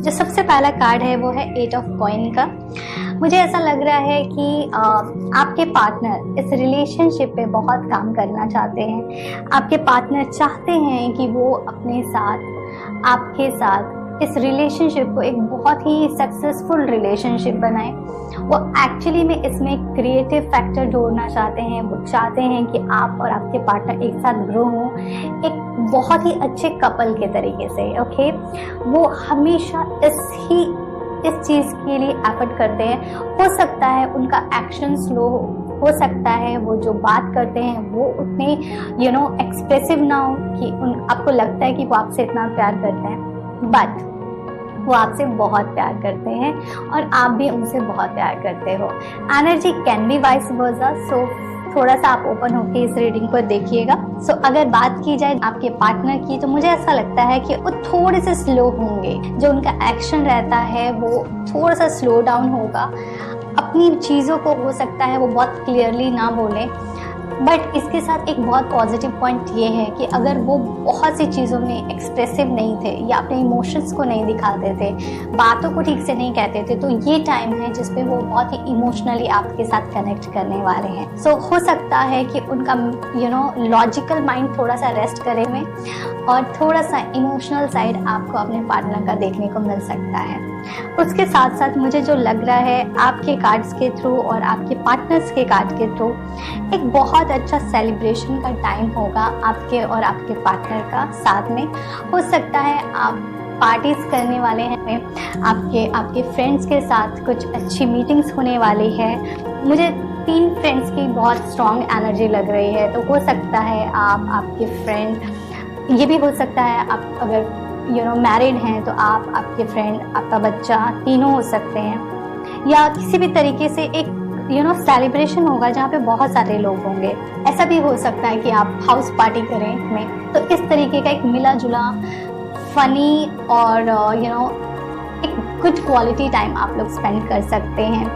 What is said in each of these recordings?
जो सबसे पहला कार्ड है वो है 8 ऑफ कॉइन का। मुझे ऐसा लग रहा है कि आपके पार्टनर इस रिलेशनशिप पे बहुत काम करना चाहते हैं। आपके पार्टनर चाहते हैं कि वो अपने साथ, आपके साथ इस रिलेशनशिप को एक बहुत ही सक्सेसफुल रिलेशनशिप बनाए। वो एक्चुअली में इसमें क्रिएटिव फैक्टर जोड़ना चाहते हैं। वो चाहते हैं कि आप और आपके पार्टनर एक साथ ग्रो हो एक बहुत ही अच्छे कपल के तरीके से। ओके, वो हमेशा इस चीज़ के लिए एफर्ट करते हैं। हो सकता है उनका एक्शन स्लो हो सकता है वो जो बात करते हैं वो उतने एक्सप्रेसिव ना हो कि आपको लगता है कि वो आपसे इतना प्यार करते हैं, बट वो आपसे बहुत प्यार करते हैं और आप भी उनसे बहुत प्यार करते हो। Energy can be vice versa, so थोड़ा सा आप ओपन होकर इस रीडिंग को देखिएगा। सो अगर बात की जाए आपके पार्टनर की, तो मुझे ऐसा लगता है कि वो थोड़े से स्लो होंगे। जो उनका एक्शन रहता है वो थोड़ा सा स्लो डाउन होगा। अपनी चीज़ों को हो सकता है वो बहुत क्लियरली ना बोलें, बट इसके साथ एक बहुत पॉजिटिव पॉइंट ये है कि अगर वो बहुत सी चीज़ों में एक्सप्रेसिव नहीं थे या अपने इमोशंस को नहीं दिखाते थे, बातों को ठीक से नहीं कहते थे, तो ये टाइम है जिसपे वो बहुत ही इमोशनली आपके साथ कनेक्ट करने वाले हैं। सो हो सकता है कि उनका लॉजिकल माइंड थोड़ा सा रेस्ट करे में और थोड़ा सा इमोशनल साइड आपको अपने पार्टनर का देखने को मिल सकता है। उसके साथ साथ मुझे जो लग रहा है आपके कार्ड्स के थ्रू और आपके पार्टनर्स के कार्ड के थ्रू एक बहुत अच्छा सेलिब्रेशन का टाइम होगा आपके और आपके पार्टनर का साथ में। हो सकता है आप पार्टीज करने वाले हैं, आपके फ्रेंड्स के साथ कुछ अच्छी मीटिंग्स होने वाली है। मुझे 3 फ्रेंड्स की बहुत स्ट्रॉन्ग एनर्जी लग रही है, तो हो सकता है आपके फ्रेंड, ये भी हो सकता है आप अगर मैरिड हैं तो आप, आपके फ्रेंड, आपका बच्चा, तीनों हो सकते हैं, या किसी भी तरीके से एक सेलिब्रेशन होगा जहाँ पे बहुत सारे लोग होंगे। ऐसा भी हो सकता है कि आप हाउस पार्टी करें में, तो इस तरीके का एक मिला जुला फनी और एक गुड क्वालिटी टाइम आप लोग स्पेंड कर सकते हैं।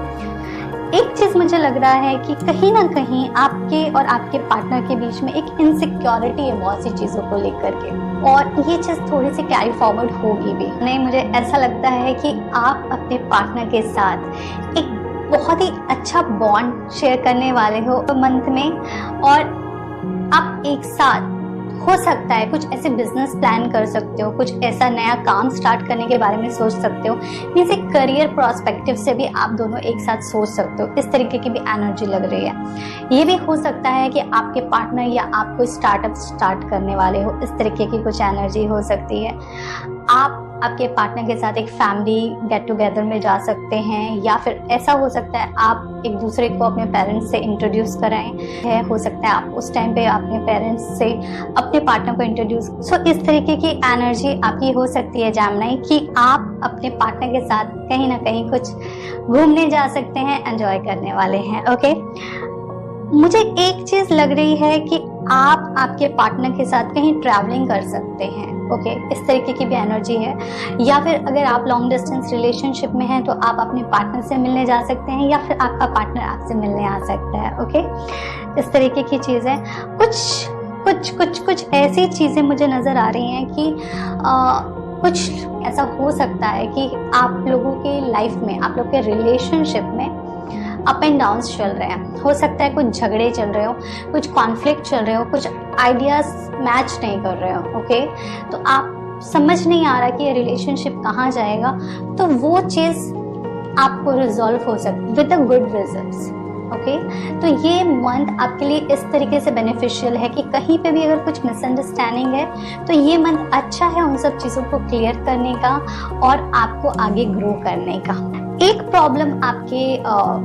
एक चीज़ मुझे लग रहा है कि कहीं ना कहीं आपके और आपके पार्टनर के बीच में एक इनसिक्योरिटी है बहुत सी चीज़ों को लेकर के, और ये चीज़ थोड़ी सी कैरी फॉरवर्ड होगी भी नहीं। मुझे ऐसा लगता है कि आप अपने पार्टनर के साथ एक बहुत ही अच्छा बॉन्ड शेयर करने वाले हो मंथ में, और आप एक साथ हो सकता है कुछ ऐसे बिजनेस प्लान कर सकते हो, कुछ ऐसा नया काम स्टार्ट करने के बारे में सोच सकते हो। मीन्स एक करियर प्रोस्पेक्टिव से भी आप दोनों एक साथ सोच सकते हो। इस तरीके की भी एनर्जी लग रही है। ये भी हो सकता है कि आपके पार्टनर या आप कोई स्टार्टअप स्टार्ट करने वाले हो, इस तरीके की कुछ एनर्जी हो सकती है। आप आपके पार्टनर के साथ एक फैमिली गेट टुगेदर में जा सकते हैं, या फिर ऐसा हो सकता है आप एक दूसरे को अपने पेरेंट्स से इंट्रोड्यूस कराएं है। हो सकता है आप उस टाइम पे अपने पेरेंट्स से अपने पार्टनर को इंट्रोड्यूस। सो इस तरीके की एनर्जी आपकी हो सकती है जेमिनी, कि आप अपने पार्टनर के साथ कहीं ना कहीं कुछ घूमने जा सकते हैं, एंजॉय करने वाले हैं। ओके, मुझे एक चीज लग रही है कि आप आपके पार्टनर के साथ कहीं ट्रैवलिंग कर सकते हैं। ओके, इस तरीके की भी एनर्जी है। या फिर अगर आप लॉन्ग डिस्टेंस रिलेशनशिप में हैं तो आप अपने पार्टनर से मिलने जा सकते हैं, या फिर आपका पार्टनर आपसे मिलने आ सकता है। ओके, इस तरीके की चीज़ें, कुछ ऐसी चीज़ें मुझे नज़र आ रही हैं कि कुछ ऐसा हो सकता है कि आप लोगों के लाइफ में, आप लोग के रिलेशनशिप में अप एंड डाउन्स चल रहे हैं। हो सकता है कुछ झगड़े चल रहे हो, कुछ कॉन्फ्लिक्ट चल रहे हो, कुछ आइडियाज मैच नहीं कर रहे हो। ओके, तो आप समझ नहीं आ रहा कि ये रिलेशनशिप कहाँ जाएगा, तो वो चीज़ आपको रिजॉल्व हो सकती with a good results. Okay, तो ये मंथ आपके लिए इस तरीके से बेनिफिशियल है कि कहीं पे भी अगर कुछ मिसअंडरस्टैंडिंग है तो ये मंथ अच्छा है उन सब चीज़ों को क्लियर करने का और आपको आगे ग्रो करने का। एक प्रॉब्लम आपके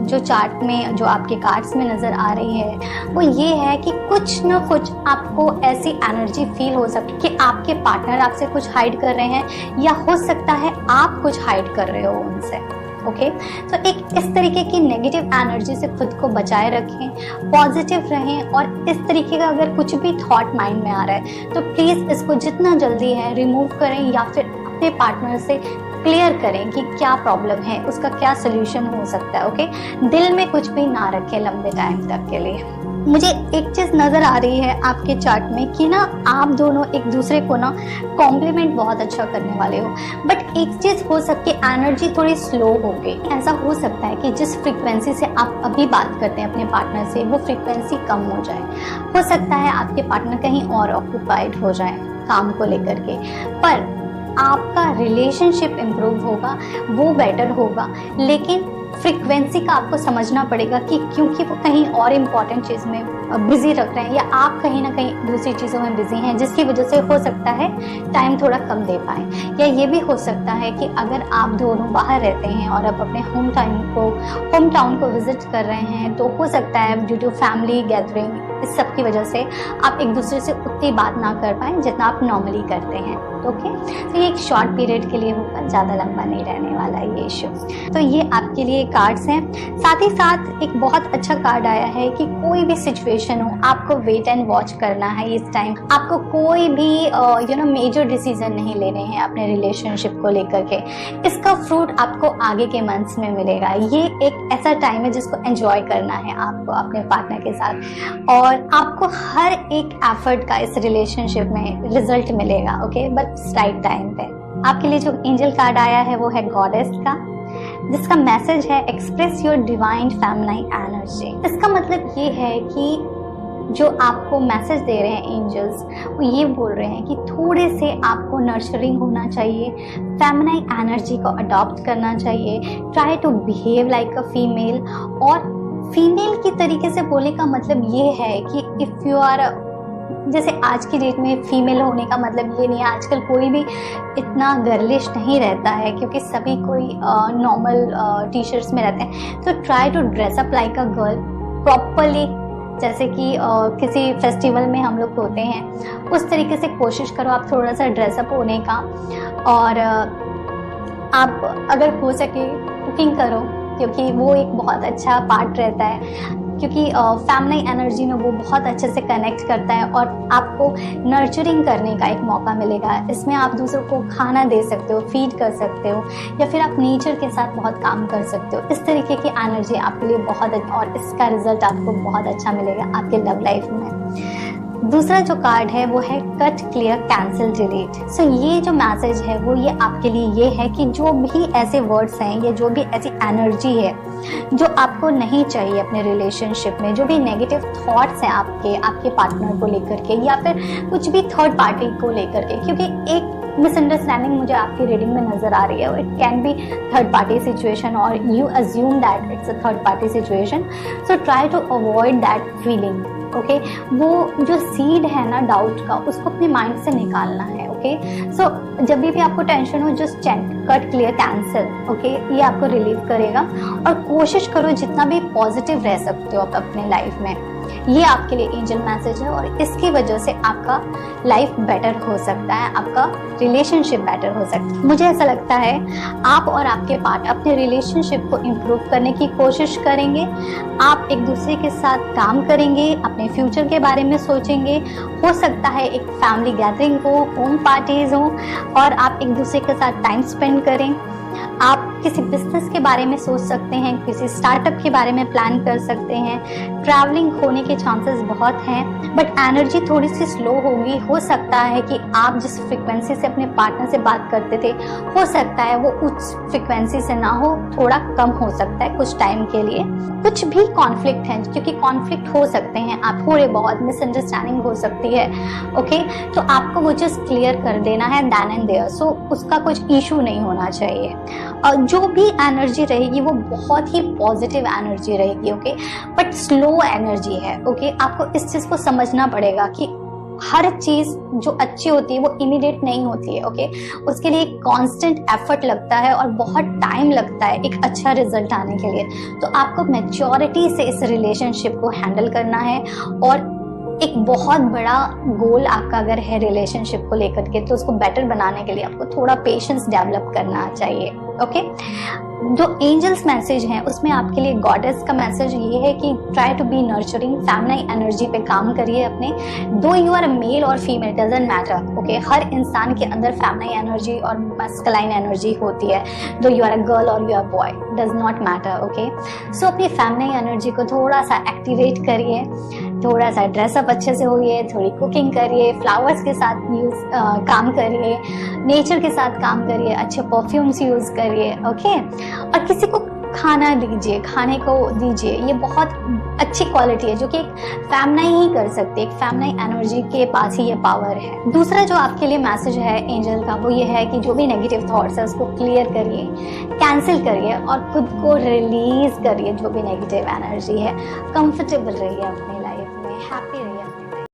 जो चार्ट में, जो आपके कार्ड्स में नज़र आ रही है, वो ये है कि कुछ ना कुछ आपको ऐसी एनर्जी फील हो सकती है कि आपके पार्टनर आपसे कुछ हाइड कर रहे हैं, या हो सकता है आप कुछ हाइड कर रहे हो उनसे। ओके, तो एक इस तरीके की नेगेटिव एनर्जी से खुद को बचाए रखें, पॉजिटिव रहें, और इस तरीके का अगर कुछ भी थॉट माइंड में आ रहा है तो प्लीज़ इसको जितना जल्दी है रिमूव करें, या फिर अपने पार्टनर से क्लियर करें कि क्या प्रॉब्लम है, उसका क्या सोल्यूशन हो सकता है। ओके, दिल में कुछ भी ना रखें लंबे टाइम तक के लिए। मुझे एक चीज नजर आ रही है आपके चार्ट में कि ना आप दोनों एक दूसरे को ना कॉम्प्लीमेंट बहुत अच्छा करने वाले हो, बट एक चीज हो सकती है एनर्जी थोड़ी स्लो हो गई। ऐसा हो सकता है कि जिस फ्रीक्वेंसी से आप अभी बात करते हैं अपने पार्टनर से वो फ्रीक्वेंसी कम हो जाए। हो सकता है आपके पार्टनर कहीं और ऑक्यूपाइड हो जाए काम को लेकर के, पर आपका रिलेशनशिप इम्प्रूव होगा, वो बेटर होगा। लेकिन फ्रीक्वेंसी का आपको समझना पड़ेगा कि क्योंकि वो कहीं और इम्पॉर्टेंट चीज़ में बिजी रख रहे हैं या आप कहीं ना कहीं दूसरी चीज़ों में बिजी हैं, जिसकी वजह से हो सकता है टाइम थोड़ा कम दे पाएँ। या ये भी हो सकता है कि अगर आप दोनों बाहर रहते हैं और आप अपने होम टाउन को विजिट कर रहे हैं, तो हो सकता है ड्यू टू फैमिली गैदरिंग इस सब की वजह से आप एक दूसरे से उतनी बात ना कर पाएँ जितना आप नॉर्मली करते हैं। ओके, तो ये एक शॉर्ट पीरियड के लिए होगा, ज़्यादा लंबा नहीं रहने वाला ये इशू। तो ये आपके लिए कार्ड्स हैं। साथ ही साथ एक बहुत अच्छा कार्ड आया है कि कोई भी सिचुएशन हो, आपको वेट एंड वॉच करना है इस टाइम। आपको कोई भी मेजर डिसीजन नहीं लेने हैं अपने रिलेशनशिप को लेकर के। इसका फ्रूट आपको आगे के मंथ्स में मिलेगा। ये एक ऐसा टाइम है जिसको एंजॉय करना है आपको अपने पार्टनर के साथ, और आपको हर एक एफर्ट का इस रिलेशनशिप में रिजल्ट मिलेगा। ओके, बट राइट टाइम पे। आपके लिए जो एंजल कार्ड आया है वो है गॉडेस का, जिसका मैसेज है express your divine feminine energy. इसका मतलब ये है कि जो आपको मैसेज दे रहे हैं एंजल्स, वो ये बोल रहे हैं कि थोड़े से आपको नर्चरिंग होना चाहिए, फेमिनाइन एनर्जी को अडॉप्ट करना चाहिए, try to behave like a female. और फीमेल की तरीके से बोलने का मतलब ये है कि इफ़ यू आर, जैसे आज की डेट में फीमेल होने का मतलब ये नहीं है, आजकल कोई भी इतना गर्लिश नहीं रहता है क्योंकि सभी कोई नॉर्मल टी शर्ट्स में रहते हैं। तो try to dress up like a girl properly, जैसे कि किसी फेस्टिवल में हम लोग होते हैं उस तरीके से कोशिश करो आप थोड़ा सा ड्रेसअप होने का। और आप अगर हो सके कुकिंग करो, क्योंकि वो एक बहुत अच्छा पार्ट रहता है, क्योंकि फेमिनाइन एनर्जी में वो बहुत अच्छे से कनेक्ट करता है और आपको नर्चरिंग करने का एक मौका मिलेगा। इसमें आप दूसरों को खाना दे सकते हो, फीड कर सकते हो, या फिर आप नेचर के साथ बहुत काम कर सकते हो। इस तरीके की एनर्जी आपके लिए बहुत, और इसका रिजल्ट आपको बहुत अच्छा मिलेगा आपके लव लाइफ में। दूसरा जो कार्ड है वो है कट, क्लियर, कैंसिल, डिलीट। सो ये जो मैसेज है वो ये आपके लिए ये है कि जो भी ऐसे वर्ड्स हैं या जो भी ऐसी एनर्जी है जो आपको नहीं चाहिए अपने रिलेशनशिप में, जो भी नेगेटिव थॉट्स हैं आपके पार्टनर को लेकर के या फिर कुछ भी थर्ड पार्टी को लेकर के, क्योंकि एक मिसअंडरस्टैंडिंग मुझे आपकी रीडिंग में नजर आ रही है। It can be third party situation और you assume that it's a third party situation. So try to avoid that feeling. Okay, वो जो सीड है ना डाउट का, उसको अपने माइंड से निकालना है। ओके, सो जब भी आपको टेंशन हो, just chant, cut, clear, cancel. Okay, ये आपको रिलीव करेगा। और कोशिश करो जितना भी पॉजिटिव रह सकते हो आप अपने लाइफ में। ये आपके लिए एंजल मैसेज है और इसकी वजह से आपका लाइफ बेटर हो सकता है, आपका रिलेशनशिप बेटर हो सकता है। मुझे ऐसा लगता है आप और आपके पार्टनर अपने रिलेशनशिप को इम्प्रूव करने की कोशिश करेंगे। आप एक दूसरे के साथ काम करेंगे, अपने फ्यूचर के बारे में सोचेंगे। हो सकता है एक फैमिली गैदरिंग हो, होम पार्टीज हो, और आप एक दूसरे के साथ टाइम स्पेंड करें। आप किसी बिजनेस के बारे में सोच सकते हैं, किसी स्टार्टअप के बारे में प्लान कर सकते हैं। ट्रैवलिंग होने के चांसेस बहुत हैं, बट एनर्जी थोड़ी सी स्लो होगी। हो सकता है कि आप जिस फ्रिक्वेंसी से अपने पार्टनर से बात करते थे, हो सकता है वो उस फ्रिक्वेंसी से ना हो, थोड़ा कम हो सकता है कुछ टाइम के लिए। कुछ भी कॉन्फ्लिक्ट है, क्योंकि कॉन्फ्लिक्ट हो सकते हैं, आप थोड़े बहुत मिसअंडरस्टैंडिंग हो सकती है। ओके, तो आपको वो चीज़ क्लियर कर देना है देन एंड देयर। सो उसका कुछ इशू नहीं होना चाहिए। और जो भी एनर्जी रहेगी वो बहुत ही पॉजिटिव एनर्जी रहेगी। ओके, बट स्लो एनर्जी है। ओके, आपको इस चीज को समझना पड़ेगा कि हर चीज जो अच्छी होती है वो इमीडिएट नहीं होती है। ओके, उसके लिए एक कांस्टेंट एफर्ट लगता है और बहुत टाइम लगता है एक अच्छा रिजल्ट आने के लिए। तो आपको मैच्योरिटी से इस रिलेशनशिप को हैंडल करना है। और एक बहुत बड़ा गोल आपका अगर है रिलेशनशिप को लेकर के, तो उसको बेटर बनाने के लिए आपको थोड़ा पेशेंस डेवलप करना चाहिए। ओके, जो एंजल्स मैसेज हैं उसमें आपके लिए गॉडेस का मैसेज ये है कि try to be nurturing, feminine energy पे काम करिए अपने। दो यू आर मेल और फीमेल डजंट मैटर। ओके, हर इंसान के अंदर फेमिनाइन एनर्जी और मस्कुलाइन एनर्जी होती है। Though you are a girl और you are boy, does not matter. Okay, so अपनी फेमिनाइन एनर्जी को थोड़ा सा एक्टिवेट करिए। थोड़ा सा ड्रेसअप अच्छे से होइए, थोड़ी कुकिंग करिए, फ्लावर्स के साथ काम करिए, नेचर के साथ काम करिए, अच्छे परफ्यूम्स यूज़ करिए, ओके। और किसी को खाना दीजिए, खाने को दीजिए, ये बहुत अच्छी क्वालिटी है जो कि एक फैमिनाई ही कर सकती है, एक फैमिनाई एनर्जी के पास ही ये पावर है। दूसरा जो आपके लिए मैसेज है एंजल का, वो ये है कि जो भी नेगेटिव थॉट्स है उसको क्लियर करिए, कैंसिल करिए और खुद को रिलीज करिए जो भी नेगेटिव एनर्जी है। कंफर्टेबल रहिए अपनी लाइफ में, हैप्पी रहिए।